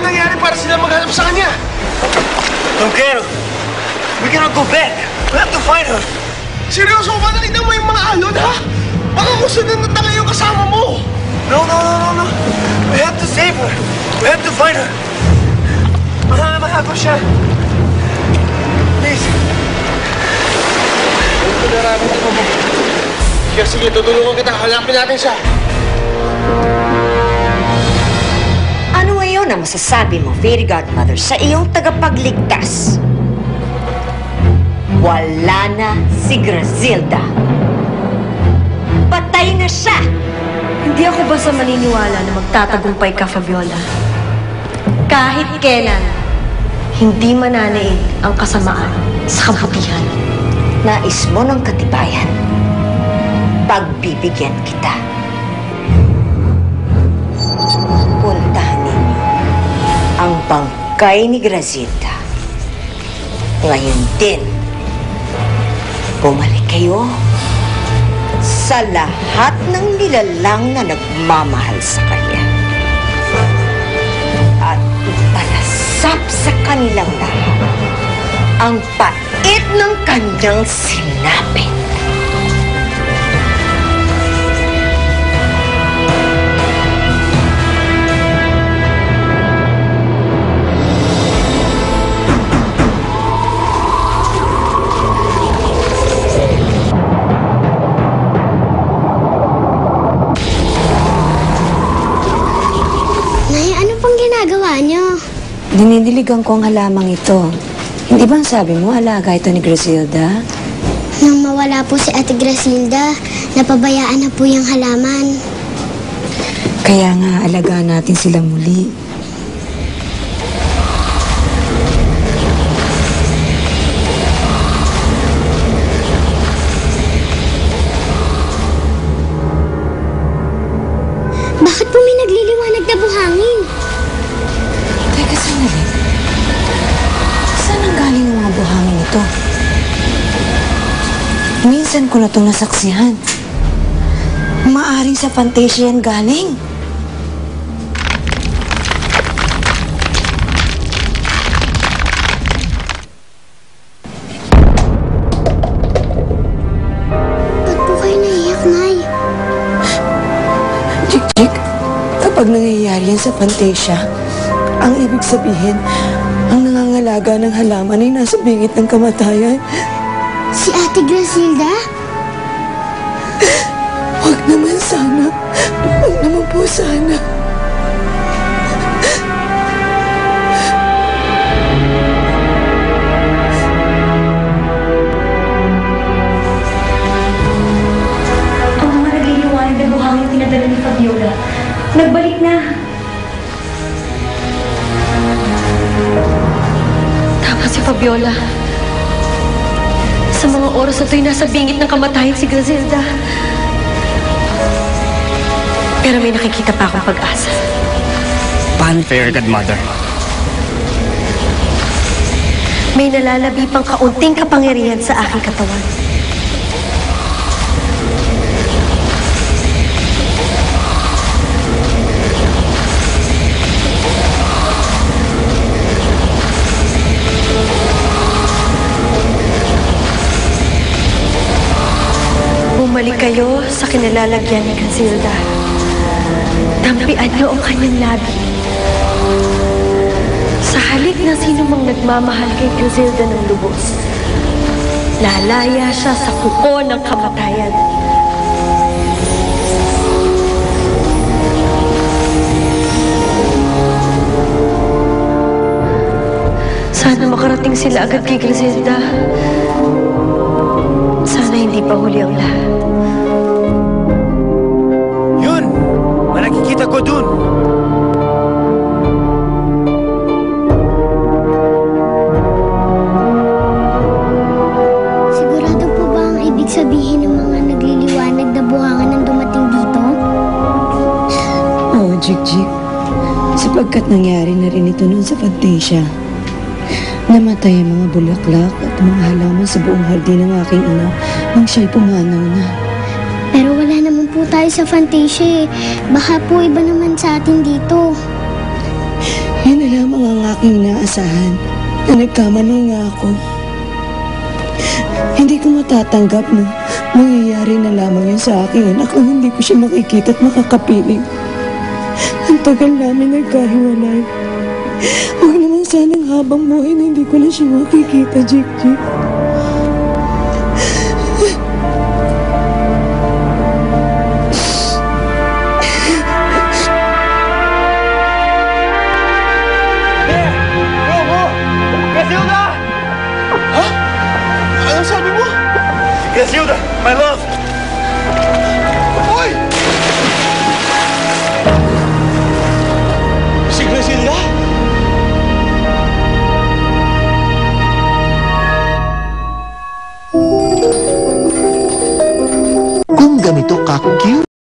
yung nangyari para sila maghanap sa kanya. Tonquero, we cannot go back. We have to find her. Seryoso ba? Nakita mo yung mga alon, ha? Baka kusunod na talaga yung kasama mo. No. We have to save her. We have to find her. Mahal ko siya. Please. Ano ko nararamdaman mo? Sige, tutulungan kita. Hanapin natin siya. Ano ngayon ang masasabi mo, Fairy Godmother, sa iyong tagapagligtas? Wala na si Grazilda. Patay na siya! Hindi ako basta maniniwala na magtatagumpay ka, Fabiola. Kahit kailan, hindi mananaig ang kasamaan sa kabutihan. Nais mo ng katibayan. Pagbibigyan kita. Puntahan ninyo ang bangkay ni Grazilda. Ngayon din, bumalik kayo sa lahat ng nilalang na nagmamahal sa kanya. At ipalasap sa kanilang lahat ang pait ng kanyang sinapit. Dinidiligan ko ang halamang ito. Hindi bang sabi mo, alaga ito ni Grazilda? Nang mawala po si Ate Grazilda, napabayaan na po yung halaman. Kaya nga, alagaan natin sila muli. Bakit po may nagliliwanag na buhangin? Teka, sandali. Saan ang galing ang mga buhangin ito? Minsan ko na itong nasaksihan. Maaring sa Fantasia yan galing. Ba't po kayo naiyak, Nay? Jik, kapag nangyayari yan sa Fantasia, ang ibig sabihin, ang nangangalaga ng halaman ay nasa bingit ng kamatayan. Si Ate Grazilda? Huwag naman sana. Huwag naman po sana. Ang mga nagliliwanag na buhangin pinadala ni Fabiola, nagbalik na. Tama si Fabiola. Sa mga oras na ito'y nasa bingit ng kamatayan si Grazilda. Pero may nakikita pa akong pag-asa. Paano, Fairy Godmother? May nalalabi pang kaunting kapangyarihan sa aking katawan. Bumalik kayo sa kinalalagyan ni Grazilda. Tampian niyo ang kanyang labi. Sa halik ng sino mang nagmamahal kay Grazilda ng lubos, lalaya siya sa kuko ng kamatayan. Sana makarating sila agad kay Grazilda. Sana hindi pa huli ang lahat. Yun! Nakikita ko dun! Sigurado po ba ang ibig sabihin ng mga nagliliwanag na buhangin ang dumating dito? Oo, Jik. Sapagkat nangyari na rin ito noon sa Fantasia. Namatay ang mga bulaklak at mga halaman sa buong hardin ng aking ina nang siya'y pumanaw na. Pero wala naman po tayo sa Fantasia eh. Baka po iba naman sa atin dito. Yan na lamang ang aking inaasahan na nagkamali nga ako. Hindi ko matatanggap na mangyayari na lamang yan sa aking anak kung hindi ko siya makikita at makakapiling. Ang tagal namin nagkahiwalay. Huwag naman sanang habang buhay na hindi ko na siya makikita, Jik-Jik. Grasilda! Ha? Anong sabi mo? Grasilda, my love! Hoy! Si Graciela? Kung ganito ka-cute